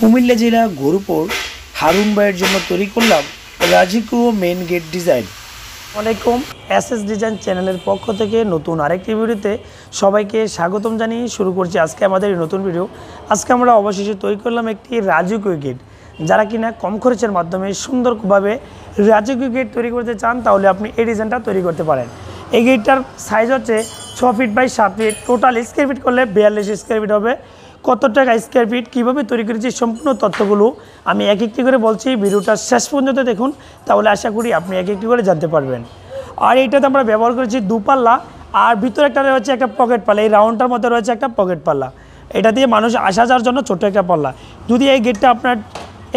কুমিল্লা জেলা গরুপুর হারুন ভাইয়ের জন্য তৈরি করলাম রাজিকো মেন গেট ডিজাইন। আসসালামাইকুম, এসএস ডিজাইন চ্যানেলের পক্ষ থেকে নতুন আরেকটি ভিডিওতে সবাইকে স্বাগতম জানিয়ে শুরু করছি আজকে আমাদের এই নতুন ভিডিও। আজকে আমরা অবশেষে তৈরি করলাম একটি রাজিকো গেট। যারা কিনা কম খরচের মাধ্যমে সুন্দরভাবে রাজিকো গেট তৈরি করতে চান তাহলে আপনি এই ডিজাইনটা তৈরি করতে পারেন। এই গেটটার সাইজ হচ্ছে 6 feet by 7 feet, total square feet করলে 42 স্কোয়ার ফিট হবে। কত টাকা স্কোয়ার ফিট, কীভাবে তৈরি করেছি সম্পূর্ণ তথ্যগুলো আমি এক একটি করে বলছি। ভিডিওটা শেষ পর্যন্ত দেখুন, তাহলে আশা করি আপনি এক একটি করে জানতে পারবেন। আর এইটাতে আমরা ব্যবহার করেছি দুপাল্লা, আর ভিতরে একটা রয়েছে একটা পকেট পাল্লা। এই রাউন্ডটার মধ্যে রয়েছে একটা পকেট পাল্লা, এটা দিয়ে মানুষ আসা যাওয়ার জন্য ছোট্ট একটা পাল্লা। যদি এই গেটটা আপনার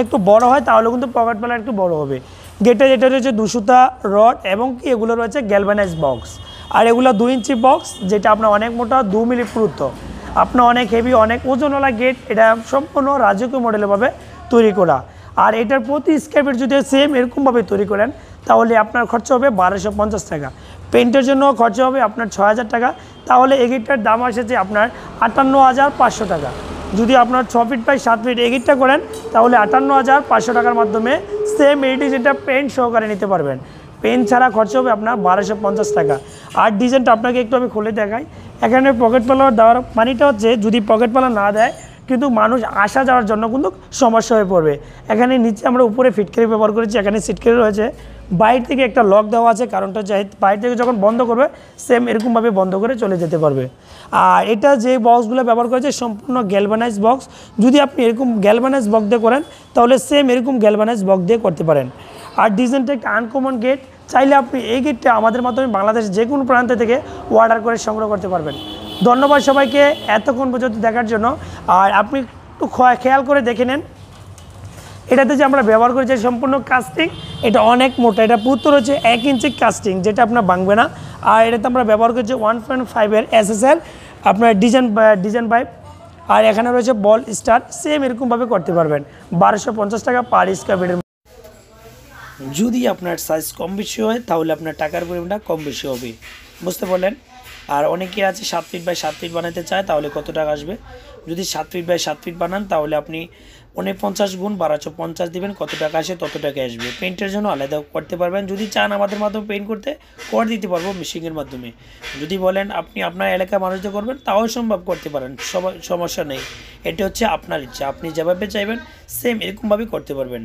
একটু বড় হয় তাহলে কিন্তু পকেট পাল্লা একটু বড় হবে। গেটে যেটা রয়েছে 200টা রড এবং কি এগুলো রয়েছে গ্যালভানাইজ বক্স। আর এগুলো 2 ইঞ্চি বক্স, যেটা আপনার অনেক মোটা, 2 মিলি পুরুত্ব, আপনার অনেক হেভি, অনেক ওজনওয়ালা গেট। এটা সম্পূর্ণ রাজকীয় মডেলভাবে তৈরি করা। আর এটার প্রতি স্কোয়ার ফিট যদি সেম এরকমভাবে তৈরি করেন তাহলে আপনার খরচা হবে 1250 টাকা। পেন্টের জন্য খরচা হবে আপনার 6000 টাকা। তাহলে এই গেটটার দাম এসেছে আপনার 58,500 টাকা। যদি আপনার 6 ফিট বাই 7 ফিট এই গেটটা করেন তাহলে 58,500 টাকার মাধ্যমে সেম এই ডিজাইনটা পেন্ট সহকারে নিতে পারবেন। পেন ছাড়া খরচা হবে আপনার 1250 টাকা। আর ডিজাইনটা আপনাকে একটু আমি খুলে দেখাই। এখানে পকেট পাল্লা দেওয়ার মানিটা হচ্ছে, যদি পকেট পাল্লা না দেয় কিন্তু মানুষ আসা যাওয়ার জন্য কিন্তু সমস্যা হয়ে পড়বে। এখানে নিচে আমরা উপরে ফিটকারি ব্যবহার করেছি, এখানে সিটকারি রয়েছে। বাইরে থেকে একটা লক দেওয়া আছে, কারণটা হচ্ছে বাইরে থেকে যখন বন্ধ করবে সেম এরকমভাবে বন্ধ করে চলে যেতে পারবে। আর এটা যে বক্সগুলো ব্যবহার করেছে সম্পূর্ণ গ্যালভানাইজ বক্স। যদি আপনি এরকম গ্যালভানাইজ বক্স দিয়ে করেন তাহলে সেম এরকম গ্যালভানাইজ বক্স দিয়ে করতে পারেন। আর ডিজাইনটা একটা আনকমন গেট। চাইলে আপনি এই গেটটা আমাদের মাধ্যমে বাংলাদেশের যে কোনো প্রান্ত থেকে অর্ডার করে সংগ্রহ করতে পারবেন। ধন্যবাদ সবাইকে এতক্ষণ পর্যন্ত দেখার জন্য। আর আপনি একটু খেয়াল করে দেখে নেন, এটাতে যে আমরা ব্যবহার করেছি সম্পূর্ণ কাস্টিং। এটা অনেক মোটা, এটা পুরুত্ব রয়েছে 1 ইঞ্চি কাস্টিং, যেটা আপনার ভাঙবে না। আর এটাতে আমরা ব্যবহার করেছি 1.5 SSL আপনার ডিজাইন পাইপ। আর এখানে রয়েছে বল স্টার, সেম এরকমভাবে করতে পারবেন। 1250 টাকা পার স্কোয়ার ফিটের। যদি আপনার সাইজ কম বেশি হয় তাহলে আপনার টাকার পরিমাণটা কম বেশি হবে, বুঝতে পারলেন। আর অনেকে আছে 7 ফিট বাই 7 ফিট বানাতে চায়, তাহলে কত টাকা আসবে। যদি 7 ফিট বাই 7 ফিট বানান তাহলে আপনি 49 গুণ 1250 দিবেন, কত টাকা আসে তত টাকা আসবে। পেন্টের জন্য আলাদা করতে পারবেন। যদি চান আমাদের মাধ্যমে পেন্ট করতে, করে দিতে পারবো মেশিনের মাধ্যমে। যদি বলেন আপনি আপনার এলাকার মানুষদের করবেন তাও সম্ভব করতে পারেন, সমস্যা নেই। এটা হচ্ছে আপনার ইচ্ছা, আপনি যেভাবে চাইবেন সেম এরকমভাবেই করতে পারবেন।